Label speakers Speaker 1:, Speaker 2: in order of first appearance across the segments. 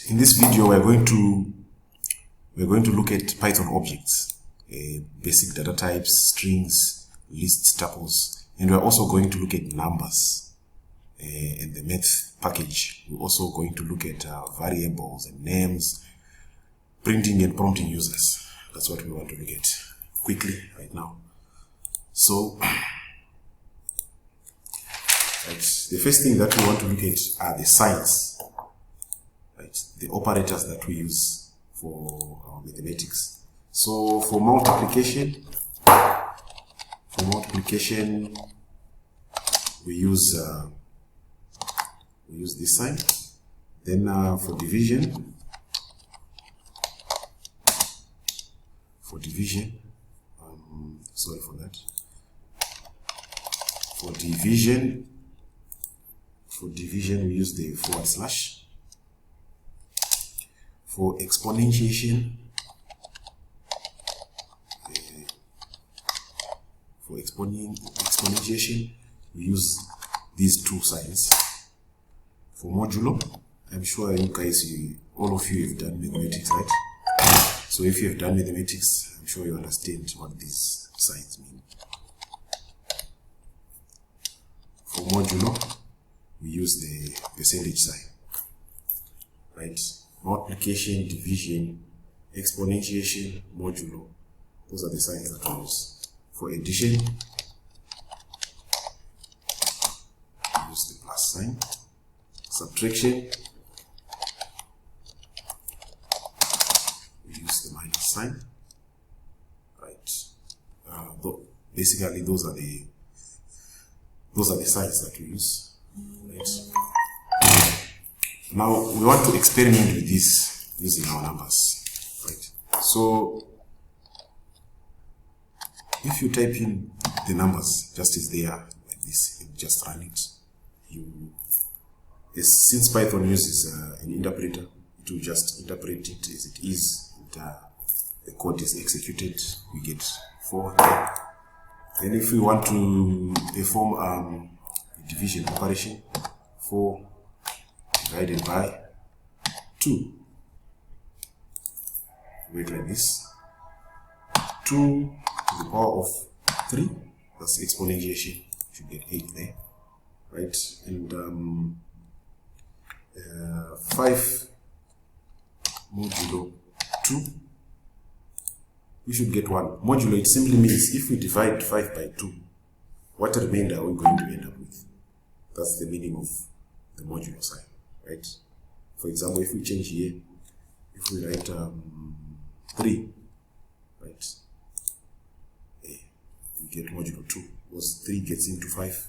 Speaker 1: In this video, we're going to look at Python objects, basic data types, strings, lists, tuples, and we're also going to look at numbers and the math package. We're also going to look at variables and names, printing and prompting users. That's what we want to look at quickly right now. So, the first thing that we want to look at are the signs, the operators that we use for our mathematics. So for multiplication, we use this sign. Then for division, sorry for that. For division, we use the /. For exponentiation, we use these two signs. For modulo, I'm sure you guys, all of you have done mathematics, right? So if you have done mathematics, I'm sure you understand what these signs mean. For modulo, we use the percentage sign, right? Multiplication, division, exponentiation, modulo. Those are the signs that we use. For addition, we use the plus sign. Subtraction, we use the minus sign. Right. Basically, those are the signs that we use. Right. Now we want to experiment with this using our numbers, right? So if you type in the numbers just as they are like this and just run it, since Python uses an interpreter, it will just interpret it as it is. The code is executed, we get 4 there. Then if we want to perform a division operation, 4 divided by 2. Wait like this. 2 to the power of 3. That's exponentiation. You should get 8 there. Right? And 5 modulo 2. We should get 1. Modulo, it simply means if we divide 5 by 2, what remainder are we going to end up with? That's the meaning of the modulo sign. Right? For example, if we change here, if we write 3, right? We get modulo 2, because 3 gets into 5,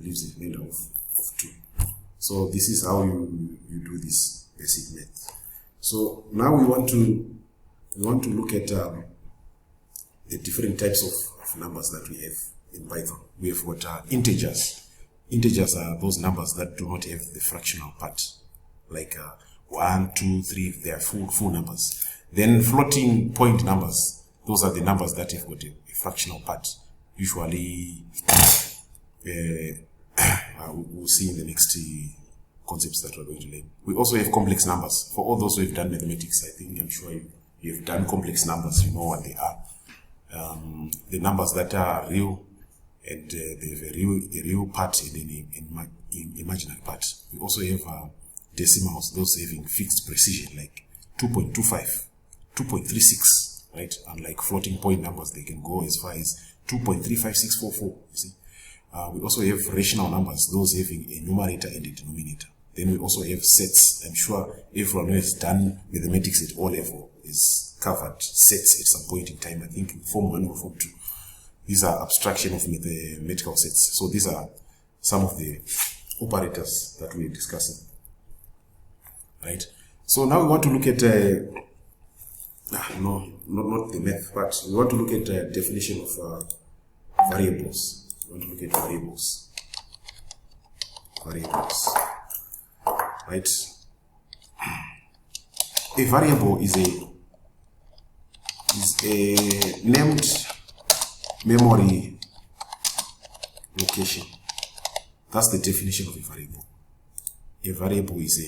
Speaker 1: leaves a remainder of 2. So this is how you do this basic math. So now we want to look at the different types of numbers that we have in Python. We have what are integers. Integers are those numbers that do not have the fractional part, like 1, 2, 3. They are full numbers. Then floating point numbers, those are the numbers that have got a fractional part. Usually, we'll see in the next concepts that we're going to learn. We also have complex numbers. For all those who have done mathematics, I'm sure you have done complex numbers. You know what they are. The numbers that are real, and they have a real part and an imaginary part. We also have decimals, those having fixed precision, like 2.25, 2.36, right? Unlike floating point numbers, they can go as far as 2.35644, you see. We also have rational numbers, those having a numerator and a denominator. Then we also have sets. I'm sure everyone who has done mathematics at all level is covered sets at some point in time. I think in Form 1 or Form 2. These are abstraction of mathematical sets. So these are some of the operators that we're discussing. Right? So now we want to look at, not the math part. We want to look at the definition of variables. We want to look at variables. Right? A variable is a named memory location. That's the definition of a variable. A variable is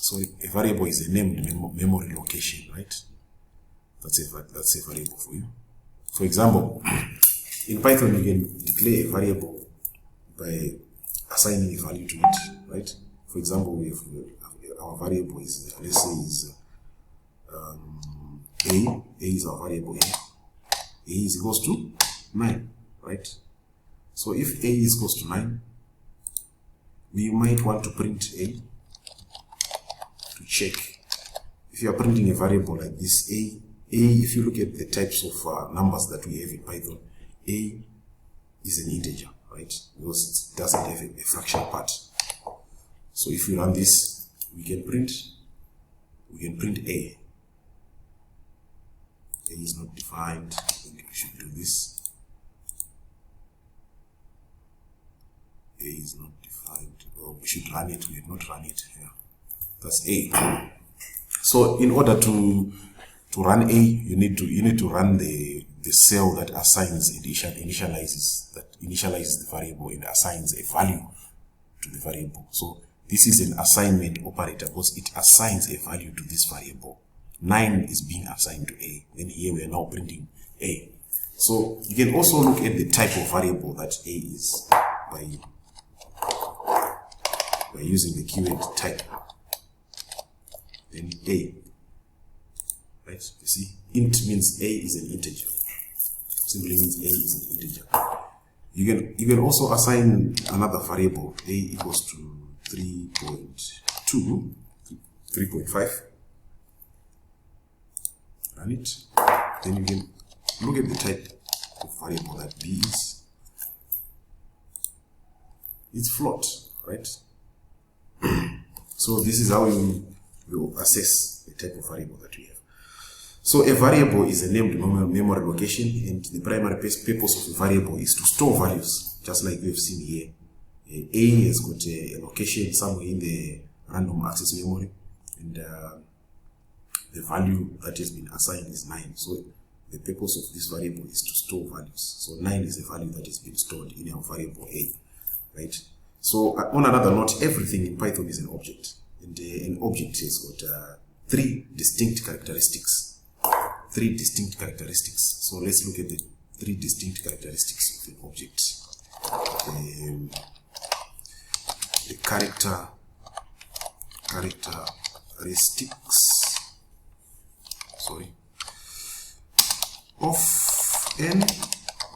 Speaker 1: So a variable is a named memory location, right? That's a variable for you. For example, in Python, you can declare a variable by assigning a value to it, right? For example, we have our variable is, let's say, is A. A is our variable A. A is equals to 9, right? So if A is equals to 9, we might want to print A to check. If you are printing a variable like this, A, if you look at the types of numbers that we have in Python, A is an integer, right? Because it doesn't have a fractional part. So if you run this, we can print A. A is not defined. I think we should do this. A is not defined. Oh, we should run it. We have not run it here. That's A. So in order to run A, you need to run the cell that initializes the variable and assigns a value to the variable. So this is an assignment operator because it assigns a value to this variable. 9 is being assigned to A. Then here we are now printing A. So you can also look at the type of variable that A is by using the keyword type. Then A. Right? You see, int means A is an integer. Simply means A is an integer. You can also assign another variable. A equals to 3.2, 3.5. Run it. Then you can look at the type of variable that B is. It's float, right? So this is how you assess the type of variable that we have. So a variable is a named memory location, and the primary purpose of a variable is to store values, just like we've seen here. A has got a location somewhere in the random access memory, and the value that has been assigned is 9. So the purpose of this variable is to store values. So 9 is the value that has been stored in our variable A, right? So on another note, everything in Python is an object, and an object has got 3 distinct characteristics. 3 distinct characteristics. So let's look at the 3 distinct characteristics of an object. The characteristics of an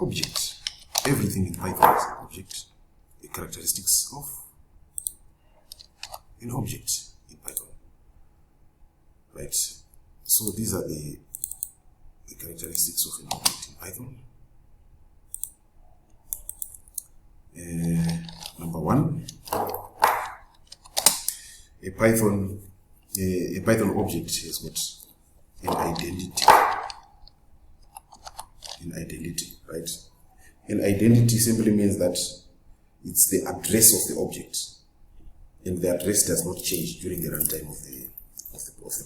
Speaker 1: object. Everything in Python is an object. The characteristics of an object in Python, right? So these are the characteristics of an object in Python. Number 1, a Python object has got an identity. An identity, right? An identity simply means that it's the address of the object, and the address does not change during the runtime of the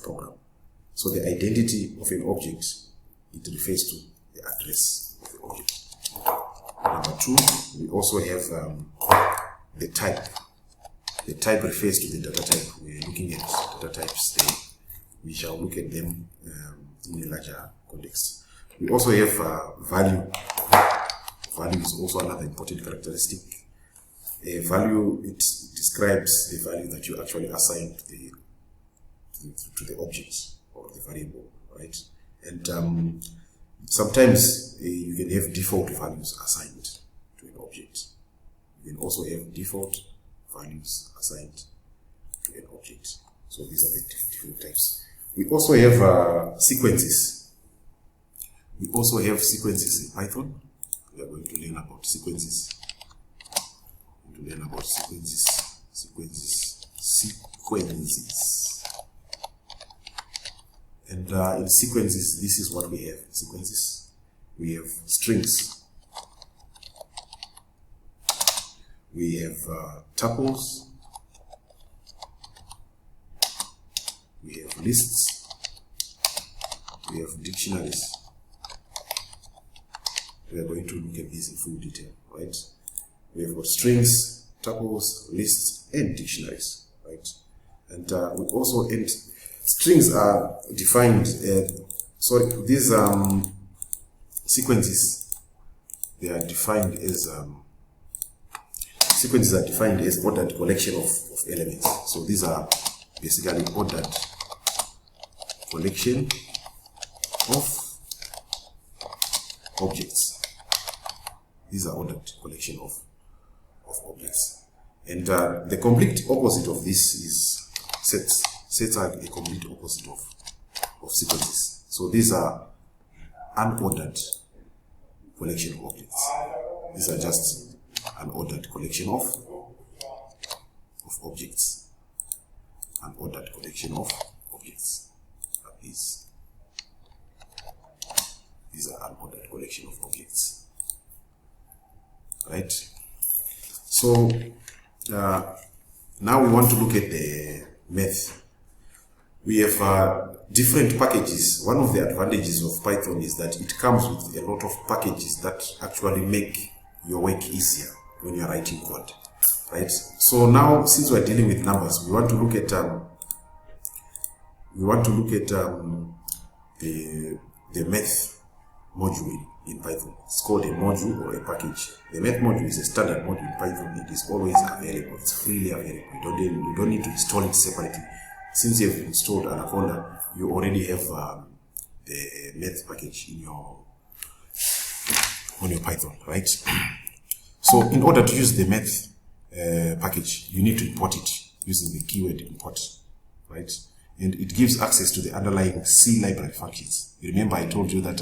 Speaker 1: program. So the identity of an object, it refers to the address of the object. Number 2, we also have the type. The type refers to the data type. We're looking at data types there. We shall look at them in a larger context. We also have value. Value is also another important characteristic. A value, it describes the value that you actually assign to the object or the variable, right? And sometimes you can have default values assigned to an object. You can also have default values assigned to an object. So these are the different types. We also have sequences. We also have sequences in Python. We are going to learn about sequences. Sequences. And in sequences, this is what we have. Sequences. We have strings. We have tuples. We have lists. We have dictionaries. We are going to look at this in full detail, right? We have got strings, tuples, lists, and dictionaries, right? And And we also end strings are defined. These sequences, they are defined as sequences are defined as ordered collection of elements. So these are basically ordered collection of objects. These are ordered collection of objects. And the complete opposite of this is sets. Sets are a complete opposite of sequences. So these are unordered collection of objects. These are just an ordered collection of objects. An ordered collection of objects. These are an ordered collection of objects. Right? So now we want to look at the math. We have different packages. One of the advantages of Python is that it comes with a lot of packages that actually make your work easier when you're writing code, right? So now, since we're dealing with numbers, we want to look at the math module in Python. It's called a module or a package. The math module is a standard module in Python. It is always available. It's freely available. You don't need to install it separately. Since you've installed Anaconda, you already have the math package on your Python, right? So in order to use the math package, you need to import it using the keyword import, right? And it gives access to the underlying C library functions. You remember I told you that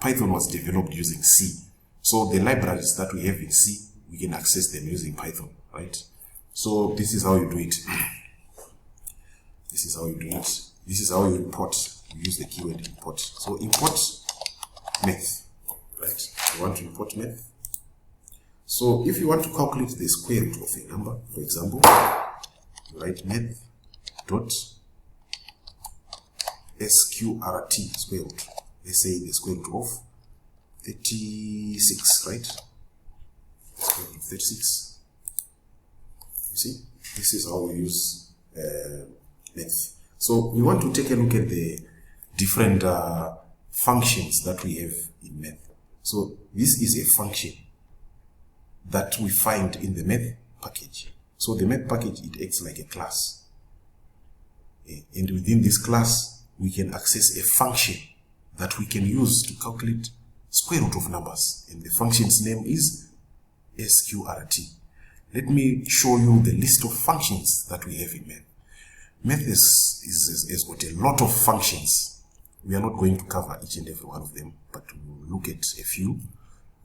Speaker 1: Python was developed using C. So the libraries that we have in C, we can access them using Python, right? So this is how you do it. This is how you do it. This is how you import. You use the keyword import. So import math, right? You want to import math. So if you want to calculate the square root of a number, for example, you write math dot sqrt square root. Let's say the square root of 36, right? Square root of 36. You see, this is how we use math. So we want to take a look at the different functions that we have in math. So this is a function that we find in the math package. So the math package, it acts like a class. And within this class, we can access a function that we can use to calculate square root of numbers. And the function's name is sqrt. Let me show you the list of functions that we have in math. Math has got a lot of functions. We are not going to cover each and every one of them, but we'll look at a few.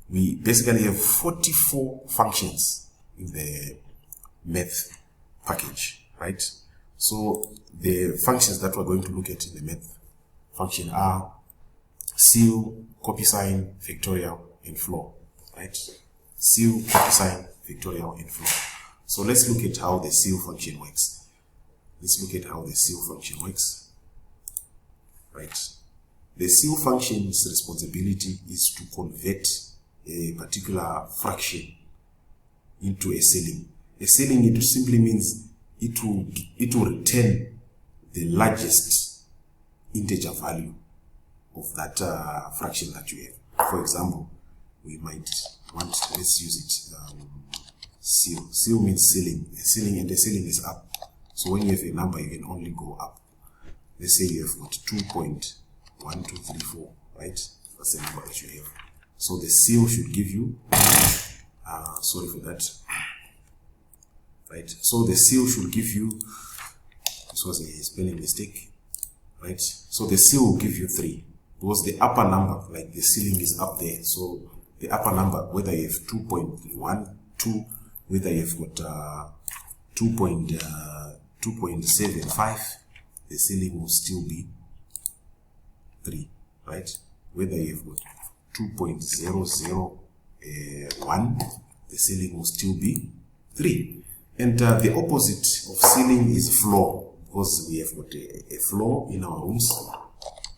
Speaker 1: We basically have 44 functions in the math package, right? So the functions that we're going to look at in the math function are ceil, copy sign, factorial, and floor, right? Ceil, copy sign, factorial, and floor. So let's look at how the ceil function works. Let's look at how the ceil function works, right? The ceil function's responsibility is to convert a particular fraction into a ceiling. A ceiling, it simply means it will return the largest integer value of that fraction that you have. For example, we might want, let's use it, ceil. Ceil means ceiling. A ceiling, and the ceiling is up. So when you have a number, you can only go up. Let's say you have got 2.1234, right? That's the number that you have. So the ceil should give you, sorry for that, right? So the ceil should give you, this was a spelling mistake, right? So the ceil will give you 3, because the upper number, like the ceiling is up there. So the upper number, whether you have 2.12, whether you've got 2.75, the ceiling will still be 3, right? Whether you've got 2.001, the ceiling will still be 3. And the opposite of ceiling is floor, because we have got a floor in our rooms.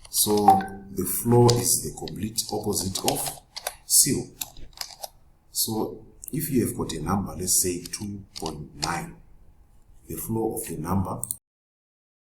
Speaker 1: So the floor is the complete opposite of ceil. So if you have got a number, let's say 2.9, the floor of the number